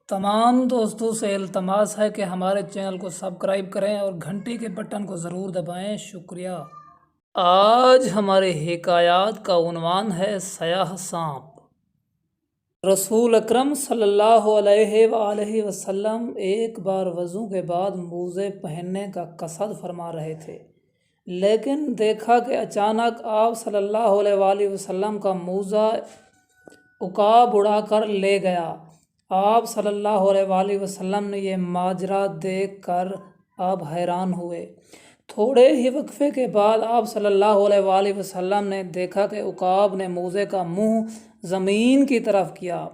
تمام دوستوں سے التماس ہے کہ ہمارے چینل کو سبسکرائب کریں اور گھنٹی کے بٹن کو ضرور دبائیں، شکریہ۔ آج ہمارے حکایات کا عنوان ہے سیاہ سانپ۔ رسول اکرم صلی اللہ علیہ وآلہ وسلم ایک بار وضو کے بعد موزے پہننے کا قصد فرما رہے تھے، لیکن دیکھا کہ اچانک آپ صلی اللہ علیہ وآلہ وسلم کا موزہ عقاب اڑا کر لے گیا۔ آپ صلی اللہ علیہ وآلہ وسلم نے یہ ماجرا دیکھ کر آپ حیران ہوئے۔ تھوڑے ہی وقفے کے بعد آپ صلی اللہ علیہ وآلہ وسلم نے دیکھا کہ عقاب نے موزے کا منہ زمین کی طرف کیا،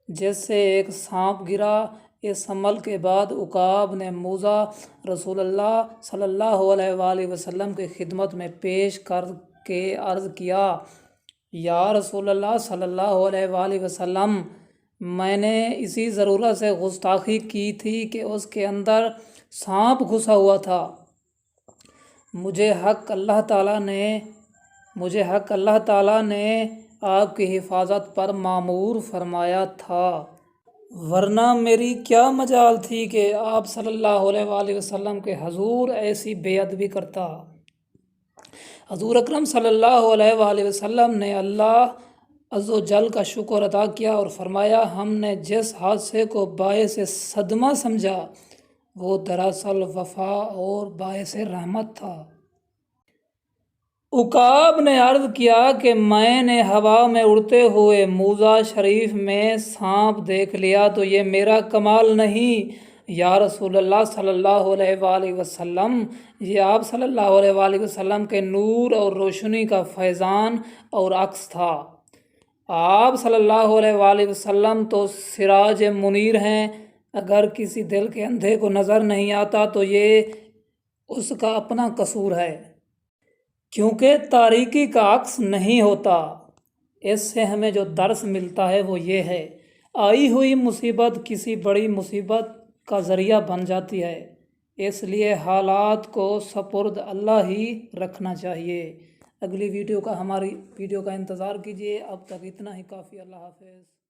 جس سے ایک سانپ گرا۔ اس عمل کے بعد عقاب نے موزہ رسول اللہ صلی اللہ علیہ وآلہ وسلم کی خدمت میں پیش کر کے عرض کیا، یا رسول اللہ صلی اللہ علیہ وآلہ وسلم، میں نے اسی ضرورت سے گستاخی کی تھی کہ اس کے اندر سانپ گھسا ہوا تھا۔ مجھے حق اللہ تعالیٰ نے آپ کی حفاظت پر مامور فرمایا تھا، ورنہ میری کیا مجال تھی کہ آپ صلی اللہ علیہ وآلہ وسلم کے حضور ایسی بے ادبی کرتا۔ حضور اکرم صلی اللہ علیہ وآلہ وسلم نے اللہ عز و جل کا شکر ادا کیا اور فرمایا، ہم نے جس حادثے کو باعث صدمہ سمجھا وہ دراصل وفا اور باعث رحمت تھا۔ عقاب نے عرض کیا کہ میں نے ہوا میں اڑتے ہوئے موزہ شریف میں سانپ دیکھ لیا تو یہ میرا کمال نہیں، یا رسول اللہ صلی اللہ علیہ وآلہ وسلم، یہ آپ صلی اللہ علیہ وآلہ وسلم کے نور اور روشنی کا فیضان اور عکس تھا۔ آپ صلی اللہ علیہ وآلہ وسلم تو سراج منیر ہیں، اگر کسی دل کے اندھے کو نظر نہیں آتا تو یہ اس کا اپنا قصور ہے، کیونکہ تاریکی کا عکس نہیں ہوتا۔ اس سے ہمیں جو درس ملتا ہے وہ یہ ہے، آئی ہوئی مصیبت کسی بڑی مصیبت کا ذریعہ بن جاتی ہے، اس لیے حالات کو سپرد اللہ ہی رکھنا چاہیے۔ اگلی ہماری ویڈیو کا انتظار کیجیے۔ اب تک اتنا ہی کافی۔ اللہ حافظ۔